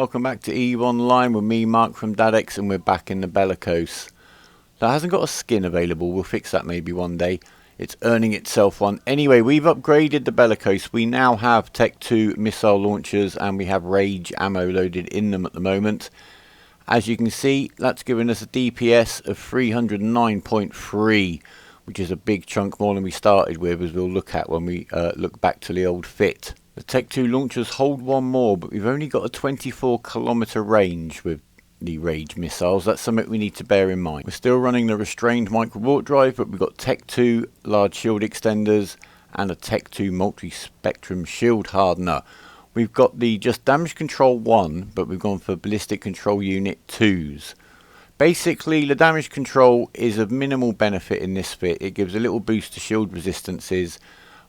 welcome back to EVE Online with me, Mark from Dadex, and we're back in the Bellicose. That hasn't got a skin available, we'll fix that maybe one day. It's earning itself one. Anyway, we've upgraded the Bellicose. We now have Tech 2 missile launchers and we have Rage ammo loaded in them at the moment. As you can see, that's given us a DPS of 309.3, which is a big chunk more than we started with, as we'll look at when we look back to the old fit. The Tech 2 launchers hold one more, but we've only got a 24-kilometre range with the Rage missiles. That's something we need to bear in mind. We're still running the Restrained Microwarpdrive, but we've got Tech 2 large shield extenders and a Tech 2 Multispectrum shield hardener. We've got the just damage control 1, but we've gone for ballistic control unit 2s. Basically, the damage control is of minimal benefit in this fit. It gives a little boost to shield resistances.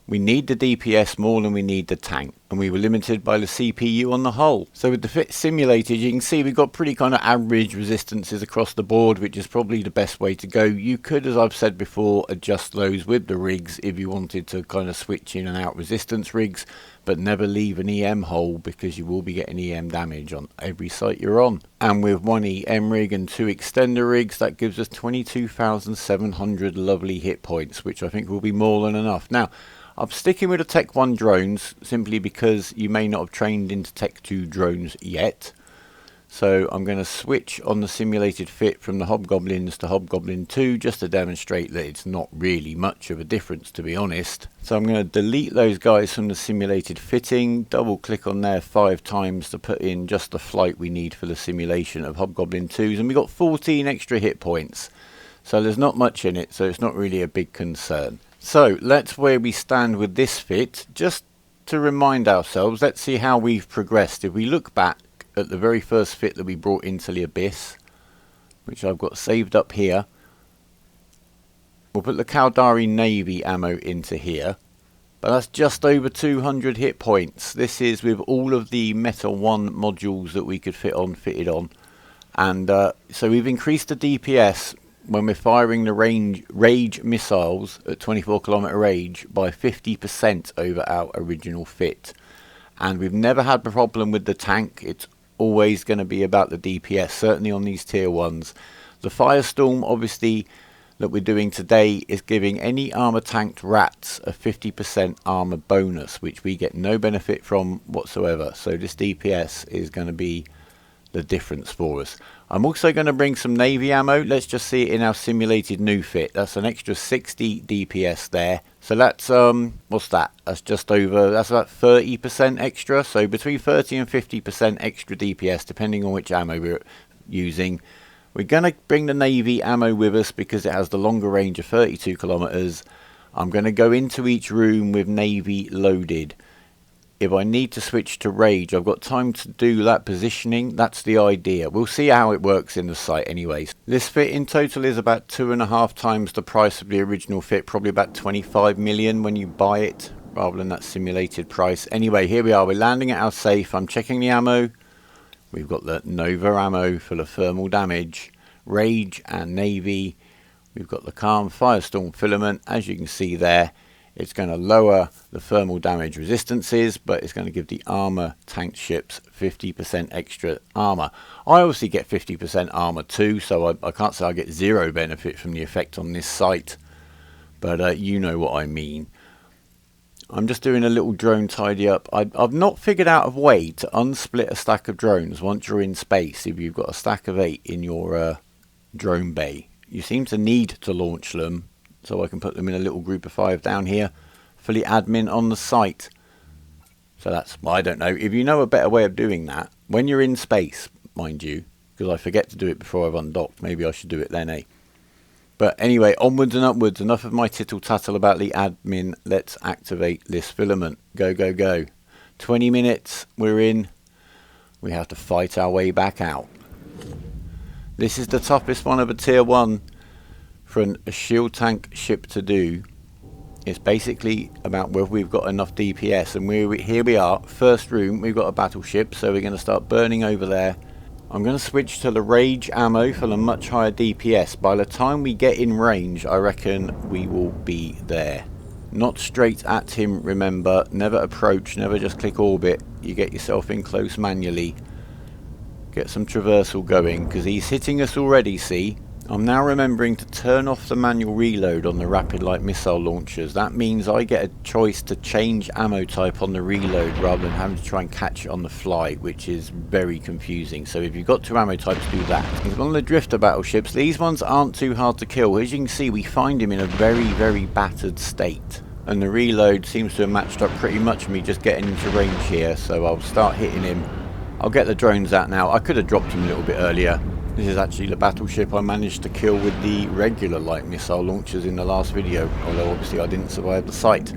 We need the DPS more than we need the tank, and we were limited by the CPU on the hull. So with the fit simulated, you can see we've got pretty kind of average resistances across the board, which is probably the best way to go. You could, as I've said before, adjust those with the rigs if you wanted to kind of switch in and out resistance rigs, but never leave an EM hole because you will be getting EM damage on every site you're on. And with one EM rig and 2 extender rigs, that gives us 22,700 lovely hit points, which I think will be more than enough. Now, I'm sticking with the Tech 1 drones simply because you may not have trained into Tech 2 drones yet. So I'm going to switch on the simulated fit from the Hobgoblins to Hobgoblin 2 just to demonstrate that it's not really much of a difference, to be honest. So I'm going to delete those guys from the simulated fitting, double click on there 5 times to put in just the flight we need for the simulation of Hobgoblin 2s, and we got 14 extra hit points. So there's not much in it, so it's not really a big concern. So let's where we stand with this fit. Just to remind ourselves, let's see how we've progressed. If we look back at the very first fit that we brought into the Abyss, which I've got saved up here, we'll put the Caldari Navy ammo into here, but that's just over 200 hit points. This is with all of the Meta 1 modules that we could fitted on, and so we've increased the DPS when we're firing the Rage missiles at 24-kilometre range by 50% over our original fit. And we've never had a problem with the tank. It's always going to be about the DPS, certainly on these tier 1s. The Firestorm, obviously, that we're doing today is giving any armour tanked rats a 50% armour bonus, which we get no benefit from whatsoever. So this DPS is going to be the difference for us. I'm also going to bring some Navy ammo. Let's just see it in our simulated new fit. That's an extra 60 DPS there. So that's what's that? That's just over, that's about 30% extra. So between 30 and 50% extra DPS depending on which ammo we're using. We're going to bring the Navy ammo with us because it has the longer range of 32 kilometers. I'm going to go into each room with Navy loaded. If I need to switch to Rage, I've got time to do that positioning. That's the idea. We'll see how it works in the site anyways. This fit in total is about 2.5 times the price of the original fit, probably about 25 million when you buy it, rather than that simulated price. Anyway, here we are. We're landing at our safe. I'm checking the ammo. We've got the Nova ammo for the thermal damage, Rage and Navy. We've got the Calm Firestorm Filament, as you can see there. It's going to lower the thermal damage resistances, but it's going to give the armour tanked ships 50% extra armour. I obviously get 50% armour too, so I can't say I get zero benefit from the effect on this site. But you know what I mean. I'm just doing a little drone tidy up. I've not figured out a way to unsplit a stack of drones once you're in space. If you've got a stack of 8 in your drone bay, you seem to need to launch them. So I can put them in a little group of 5 down here, fully admin on the site. So that's, well, I don't know. If you know a better way of doing that, when you're in space, mind you, because I forget to do it before I've undocked. Maybe I should do it then, eh? But anyway, onwards and upwards. Enough of my tittle-tattle about the admin. Let's activate this filament. Go, go, go. 20 minutes, we're in. We have to fight our way back out. This is the toughest one of a tier 1. For a shield tank ship to do. It's basically about whether we've got enough DPS, and here we are, first room. We've got a battleship, so we're going to start burning over there. I'm going to switch to the Rage ammo for the much higher DPS. By the time we get in range, I reckon we will be there. Not straight at him, remember. Never approach, never just click orbit. You get yourself in close manually. Get some traversal going, because he's hitting us already, see? I'm now remembering to turn off the manual reload on the rapid light missile launchers. That means I get a choice to change ammo type on the reload rather than having to try and catch it on the fly, which is very confusing. So if you've got two ammo types, do that. He's one of the drifter battleships. These ones aren't too hard to kill. As you can see, we find him in a very, very battered state. And the reload seems to have matched up pretty much me just getting into range here. So I'll start hitting him. I'll get the drones out now. I could have dropped him a little bit earlier. This is actually the battleship I managed to kill with the regular light missile launchers in the last video, although obviously I didn't survive the sight.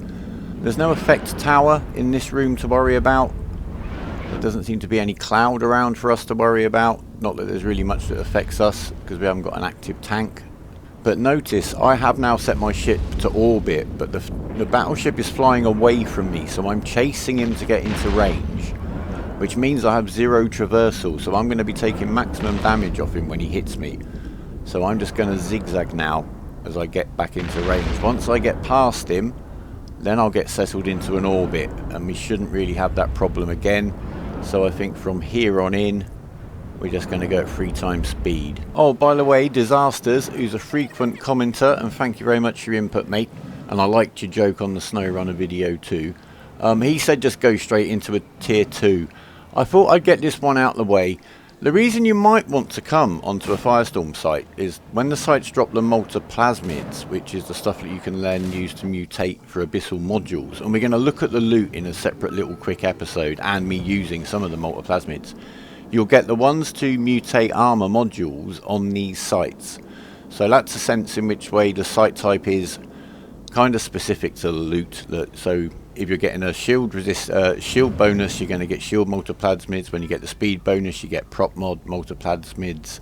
There's no effect tower in this room to worry about. There doesn't seem to be any cloud around for us to worry about. Not that there's really much that affects us, because we haven't got an active tank. But notice, I have now set my ship to orbit, but the battleship is flying away from me, so I'm chasing him to get into range. Which means I have 0 traversal, so I'm going to be taking maximum damage off him when he hits me. So I'm just going to zigzag now as I get back into range. Once I get past him, then I'll get settled into an orbit, and we shouldn't really have that problem again. So I think from here on in, we're just going to go at 3 times speed. Oh, by the way, Disasters, who's a frequent commenter, and thank you very much for your input, mate. And I liked your joke on the SnowRunner video too. He said just go straight into a tier 2. I thought I'd get this one out of the way. The reason you might want to come onto a Firestorm site is when the sites drop the multiplasmids, which is the stuff that you can then use to mutate for abyssal modules. And we're going to look at the loot in a separate little quick episode, and me using some of the multiplasmids. You'll get the ones to mutate armour modules on these sites. So that's a sense in which way the site type is kind of specific to the loot. So if you're getting a shield bonus, you're going to get shield multiplasmids. When you get the speed bonus, you get prop mod multiplasmids.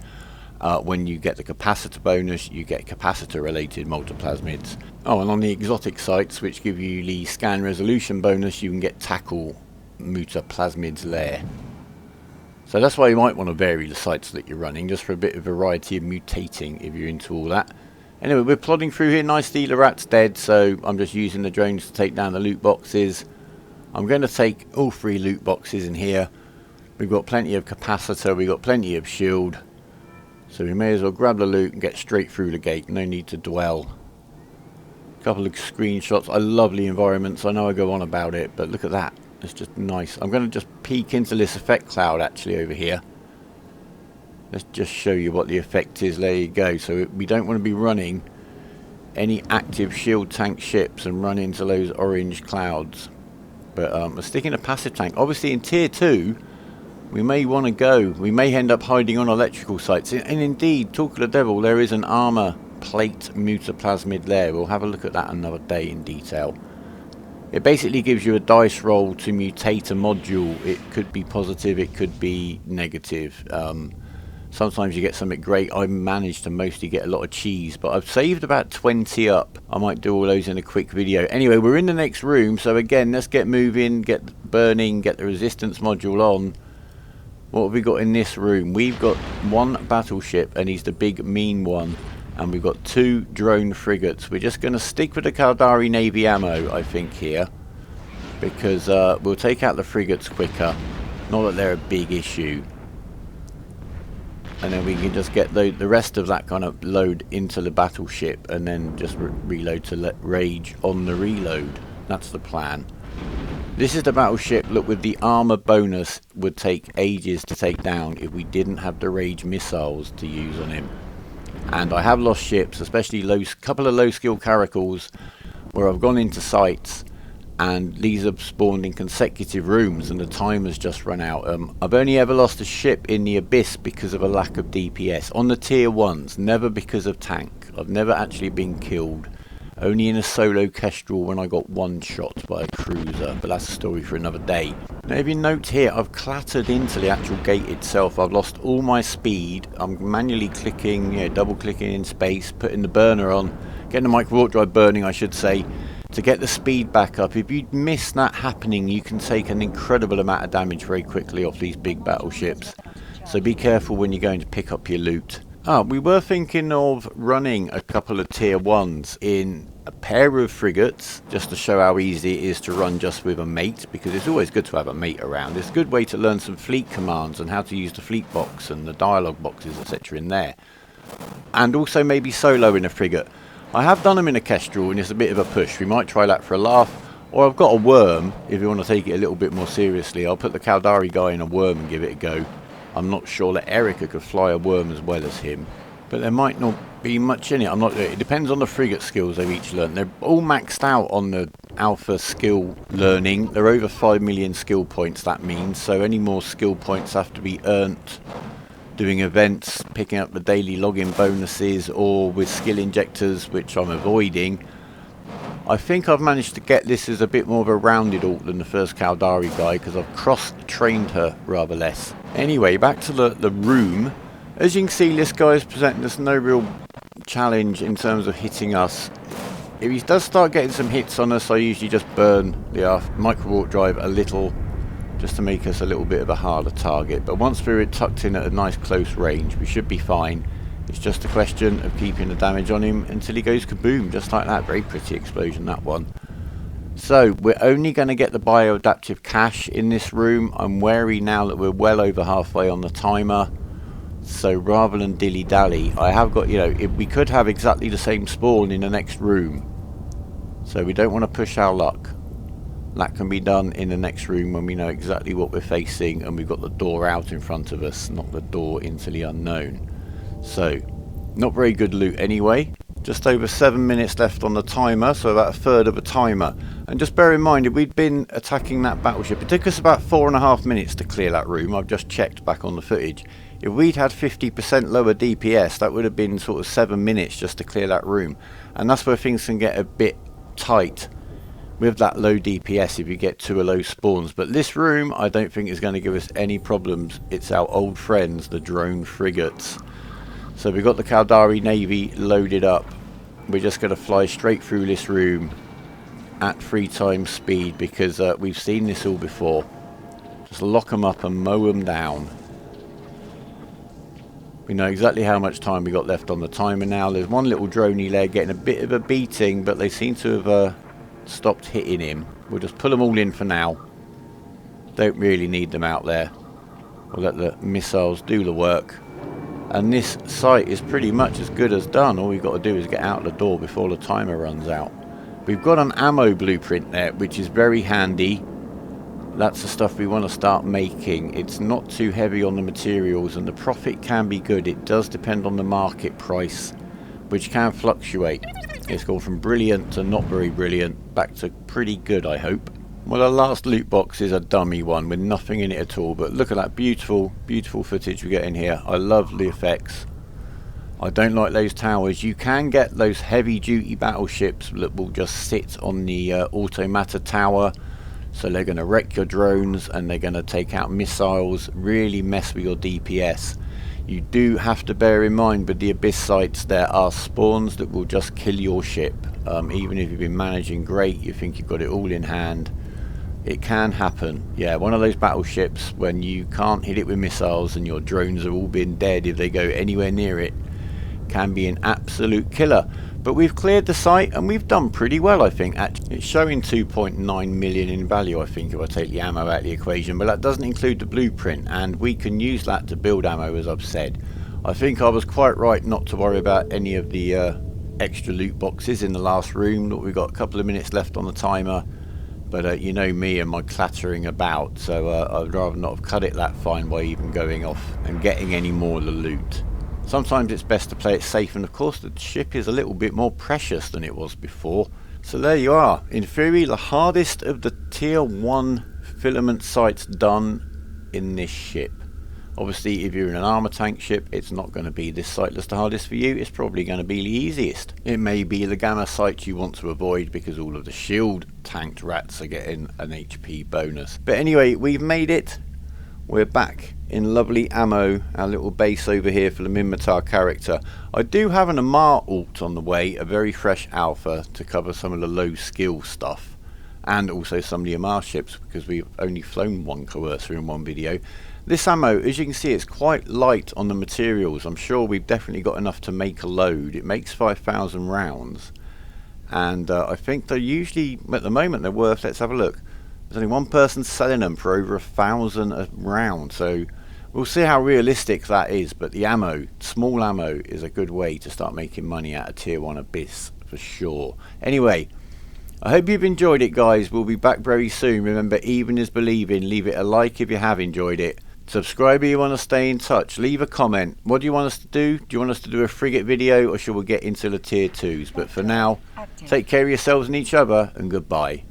When you get the capacitor bonus, you get capacitor related multiplasmids. Oh, and on the exotic sites, which give you the scan resolution bonus, you can get tackle multiplasmids there. So that's why you might want to vary the sites that you're running, just for a bit of variety of mutating if you're into all that. Anyway, we're plodding through here. Nice dealer rat's dead, so I'm just using the drones to take down the loot boxes. I'm going to take all 3 loot boxes in here. We've got plenty of capacitor, we've got plenty of shield. So we may as well grab the loot and get straight through the gate. No need to dwell. A couple of screenshots. I love the environments. I know I go on about it, but look at that. It's just nice. I'm going to just peek into this effect cloud actually over here. Let's just show you what the effect is. There you go. So we don't want to be running any active shield tank ships and run into those orange clouds. But we're sticking a passive tank. Obviously in tier 2, we may want to go. We may end up hiding on electrical sites. And indeed, talk of the devil, there is an armour plate multiplasmid there. We'll have a look at that another day in detail. It basically gives you a dice roll to mutate a module. It could be positive, it could be negative. Sometimes you get something great. I managed to mostly get a lot of cheese, but I've saved about 20 up. I might do all those in a quick video. Anyway, we're in the next room, so again, let's get moving, get burning, get the resistance module on. What have we got in this room? We've got 1 battleship, and he's the big mean one. And we've got 2 drone frigates. We're just going to stick with the Caldari Navy ammo, I think, here. Because we'll take out the frigates quicker. Not that they're a big issue. And then we can just get the rest of that kind of load into the battleship. And then just reload to let rage on the reload. That's the plan. This is the battleship that with the armor bonus would take ages to take down if we didn't have the rage missiles to use on him. And I have lost ships, especially a couple of low skill caracals where I've gone into sites and these have spawned in consecutive rooms and the time has just run out. I've only ever lost a ship in the Abyss because of a lack of DPS. On the tier 1s, never because of tank. I've never actually been killed. Only in a solo kestrel when I got one shot by a cruiser, but that's a story for another day. Now if you note here, I've clattered into the actual gate itself. I've lost all my speed. I'm manually clicking, double clicking in space, putting the burner on, getting the Microwarpdrive burning I should say, to get the speed back up. If you miss that happening, you can take an incredible amount of damage very quickly off these big battleships. So be careful when you're going to pick up your loot. We were thinking of running a couple of tier 1s in a pair of frigates, just to show how easy it is to run just with a mate, because it's always good to have a mate around. It's a good way to learn some fleet commands and how to use the fleet box and the dialogue boxes, etc. in there. And also maybe solo in a frigate. I have done them in a Kestrel and it's a bit of a push. We might try that for a laugh. Or I've got a worm, if you want to take it a little bit more seriously. I'll put the Caldari guy in a worm and give it a go. I'm not sure that Eriker could fly a worm as well as him. But there might not be much in it. It depends on the frigate skills they've each learned. They're all maxed out on the alpha skill learning. They're over 5 million skill points, that means. So any more skill points have to be earned doing events, picking up the daily login bonuses, or with skill injectors, which I'm avoiding. I think I've managed to get this as a bit more of a rounded alt than the first Caldari guy, because I've cross-trained her rather less. Anyway, back to the room. As you can see, this guy is presenting us no real challenge in terms of hitting us. If he does start getting some hits on us, I usually just burn the Microwarpdrive a little, just to make us a little bit of a harder target. But once we're tucked in at a nice close range, we should be fine. It's just a question of keeping the damage on him until he goes kaboom, just like that. Very pretty explosion, that one. So, we're only going to get the bioadaptive cache in this room. I'm wary now that we're well over halfway on the timer. So, rather than dilly-dally, I have got, we could have exactly the same spawn in the next room. So, we don't want to push our luck. That can be done in the next room when we know exactly what we're facing and we've got the door out in front of us, not the door into the unknown. So, not very good loot anyway. Just over 7 minutes left on the timer, so about a third of a timer. And just bear in mind, if we'd been attacking that battleship, it took us about 4.5 minutes to clear that room. I've just checked back on the footage. If we'd had 50% lower DPS, that would have been sort of 7 minutes just to clear that room. And that's where things can get a bit tight with that low DPS if you get to a low spawns. But this room, I don't think is going to give us any problems. It's our old friends, the drone frigates. So we've got the Caldari Navy loaded up. We're just going to fly straight through this room at 3 times speed, because we've seen this all before. Just lock them up and mow them down. We know exactly how much time we got left on the timer now. There's one little droney leg getting a bit of a beating, but they seem to have stopped hitting him. We'll just pull them all in for now. Don't really need them out there. We'll let the missiles do the work. And this site is pretty much as good as done. All we've got to do is get out the door before the timer runs out. We've got an ammo blueprint there, which is very handy. That's the stuff we want to start making. It's not too heavy on the materials and the profit can be good. It does depend on the market price, which can fluctuate. It's gone from brilliant to not very brilliant, back to pretty good, I hope. Well, the last loot box is a dummy one with nothing in it at all, but look at that beautiful, beautiful footage we get in here. I love the effects. I don't like those towers. You can get those heavy duty battleships that will just sit on the automata tower, so they're going to wreck your drones and they're going to take out missiles, really mess with your DPS. You do have to bear in mind with the Abyss sites there are spawns that will just kill your ship. Even if you've been managing great, you think you've got it all in hand. It can happen. Yeah, one of those battleships when you can't hit it with missiles and your drones have all been dead if they go anywhere near it, can be an absolute killer. But we've cleared the site and we've done pretty well, I think. Actually, it's showing 2.9 million in value, I think, if I take the ammo out of the equation, but that doesn't include the blueprint, and we can use that to build ammo, as I've said. I think I was quite right not to worry about any of the extra loot boxes in the last room. Look, we've got a couple of minutes left on the timer. But you know me and my clattering about, so I'd rather not have cut it that fine by even going off and getting any more of the loot. Sometimes it's best to play it safe, and of course the ship is a little bit more precious than it was before. So there you are. In theory, the hardest of the tier 1 filament sites done in this ship. Obviously, if you're in an armor tank ship, it's not going to be this site that's the hardest for you. It's probably going to be the easiest. It may be the gamma sites you want to avoid because all of the shield tanked rats are getting an HP bonus. But anyway, we've made it. We're back in lovely ammo, our little base over here for the Minmitar character. I do have an Armour alt on the way, a very fresh alpha to cover some of the low skill stuff. And also some of the Armour ships, because we've only flown one coercer in one video. This ammo, as you can see, it's quite light on the materials. I'm sure we've definitely got enough to make a load. It makes 5,000 rounds. And I think they're usually, at the moment, they're worth, let's have a look. There's only one person selling them for over 1,000 a round. So we'll see how realistic that is. But the ammo, small ammo, is a good way to start making money out of tier 1 Abyss, for sure. Anyway, I hope you've enjoyed it, guys. We'll be back very soon. Remember, even is believing. Leave it a like if you have enjoyed it. Subscribe if you want to stay in touch. Leave a comment. What do you want us to do? Do you want us to do a frigate video, or shall we get into the tier 2s? But for now, take care of yourselves and each other, and goodbye.